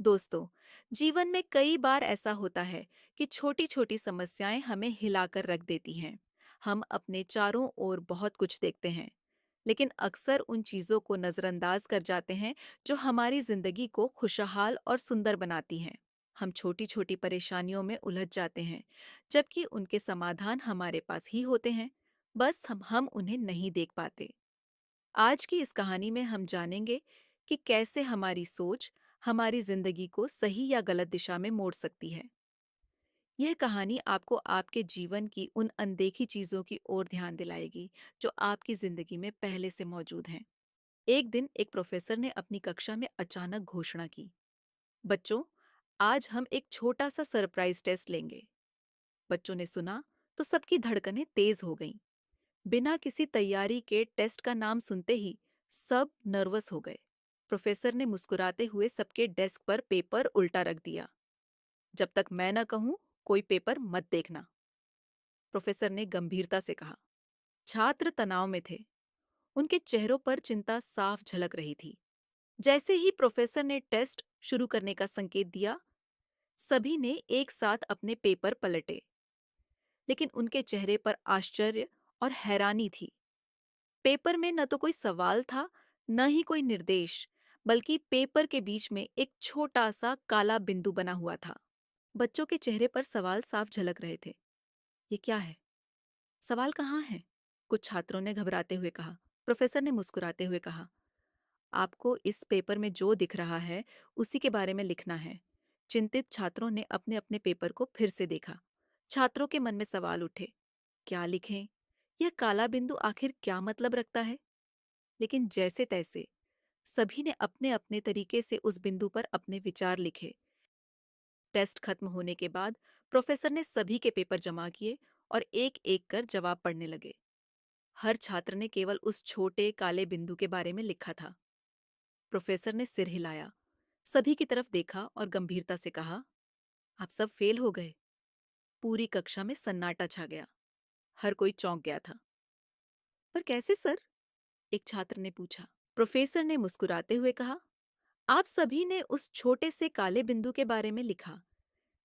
दोस्तों, जीवन में कई बार ऐसा होता है कि छोटी छोटी समस्याएं हमें हिलाकर रख देती हैं। हम अपने चारों ओर बहुत कुछ देखते हैं, लेकिन अक्सर उन चीजों को नजरअंदाज कर जाते हैं जो हमारी जिंदगी को खुशहाल और सुंदर बनाती हैं। हम छोटी छोटी परेशानियों में उलझ जाते हैं, जबकि उनके समाधान हमारे पास ही होते हैं। बस हम उन्हें नहीं देख पाते। आज की इस कहानी में हम जानेंगे कि कैसे हमारी सोच हमारी जिंदगी को सही या गलत दिशा में मोड़ सकती है। यह कहानी आपको आपके जीवन की उन अनदेखी चीजों की ओर ध्यान दिलाएगी जो आपकी जिंदगी में पहले से मौजूद हैं। एक दिन एक प्रोफेसर ने अपनी कक्षा में अचानक घोषणा की, बच्चों, आज हम एक छोटा सा सरप्राइज टेस्ट लेंगे। बच्चों ने सुना तो सबकी धड़कनें तेज हो गईं। बिना किसी तैयारी के टेस्ट का नाम सुनते ही सब नर्वस हो गए। प्रोफेसर ने मुस्कुराते हुए सबके डेस्क पर पेपर उल्टा रख दिया। जब तक मैं न कहूं, कोई पेपर मत देखना, प्रोफेसर ने गंभीरता से कहा। छात्र तनाव में थे। उनके चेहरों पर चिंता साफ झलक रही थी। जैसे ही प्रोफेसर ने टेस्ट शुरू करने का संकेत दिया, सभी ने एक साथ अपने पेपर पलटे, लेकिन उनके चेहरे पर आश्चर्य और हैरानी थी। पेपर में न तो कोई सवाल था, न ही कोई निर्देश, बल्कि पेपर के बीच में एक छोटा सा काला बिंदु बना हुआ था। बच्चों के चेहरे पर सवाल साफ झलक रहे थे। ये क्या है? सवाल कहाँ है? कुछ छात्रों ने घबराते हुए कहा। प्रोफेसर ने मुस्कुराते हुए कहा, आपको इस पेपर में जो दिख रहा है उसी के बारे में लिखना है। चिंतित छात्रों ने अपने अपने पेपर को फिर से देखा। छात्रों के मन में सवाल उठे, क्या लिखें? यह काला बिंदु आखिर क्या मतलब रखता है? लेकिन जैसे तैसे सभी ने अपने अपने तरीके से उस बिंदु पर अपने विचार लिखे। टेस्ट खत्म होने के बाद प्रोफेसर ने सभी के पेपर जमा किए और एक एक कर जवाब पढ़ने लगे। हर छात्र ने केवल उस छोटे काले बिंदु के बारे में लिखा था। प्रोफेसर ने सिर हिलाया, सभी की तरफ देखा और गंभीरता से कहा, आप सब फेल हो गए। पूरी कक्षा में सन्नाटा छा गया। हर कोई चौंक गया था। पर कैसे सर? एक छात्र ने पूछा। प्रोफेसर ने मुस्कुराते हुए कहा, आप सभी ने उस छोटे से काले बिंदु के बारे में लिखा,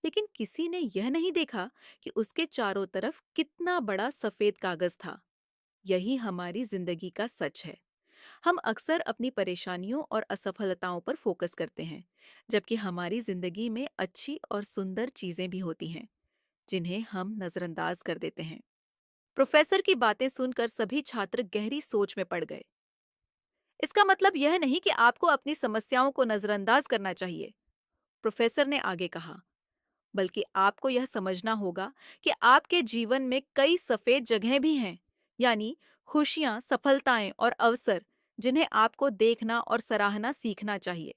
लेकिन किसी ने यह नहीं देखा कि उसके चारों तरफ कितना बड़ा सफेद कागज था। यही हमारी जिंदगी का सच है। हम अक्सर अपनी परेशानियों और असफलताओं पर फोकस करते हैं, जबकि हमारी जिंदगी में अच्छी और सुंदर चीजें भी होती हैं, जिन्हें हम नजरअंदाज कर देते हैं। प्रोफेसर की बातें सुनकर सभी छात्र गहरी सोच में पड़ गए। इसका मतलब यह नहीं कि आपको अपनी समस्याओं को नजरअंदाज करना चाहिए, प्रोफेसर ने आगे कहा, बल्कि आपको यह समझना होगा कि आपके जीवन में कई सफेद जगहें भी हैं, यानी खुशियां, सफलताएं और अवसर, जिन्हें आपको देखना और सराहना सीखना चाहिए।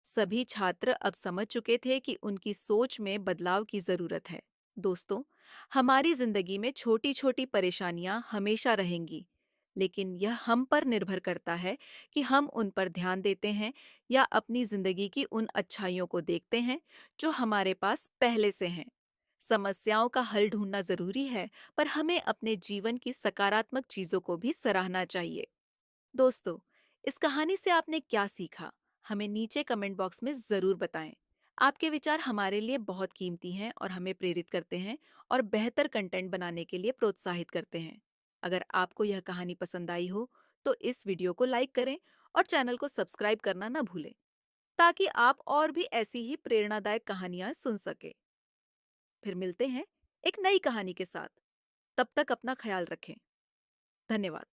सभी छात्र अब समझ चुके थे कि उनकी सोच में बदलाव की जरूरत है। दोस्तों, हमारी जिंदगी में छोटी छोटी परेशानियां हमेशा रहेंगी, लेकिन यह हम पर निर्भर करता है कि हम उन पर ध्यान देते हैं या अपनी जिंदगी की उन अच्छाइयों को देखते हैं जो हमारे पास पहले से हैं। समस्याओं का हल ढूंढना जरूरी है, पर हमें अपने जीवन की सकारात्मक चीजों को भी सराहना चाहिए। दोस्तों, इस कहानी से आपने क्या सीखा? हमें नीचे कमेंट बॉक्स में ज़रूर बताएं। आपके विचार हमारे लिए बहुत कीमती हैं और हमें प्रेरित करते हैं और बेहतर कंटेंट बनाने के लिए प्रोत्साहित करते हैं। अगर आपको यह कहानी पसंद आई हो, तो इस वीडियो को लाइक करें और चैनल को सब्सक्राइब करना न भूलें, ताकि आप और भी ऐसी ही प्रेरणादायक कहानियां सुन सके। फिर मिलते हैं एक नई कहानी के साथ। तब तक अपना ख्याल रखें। धन्यवाद।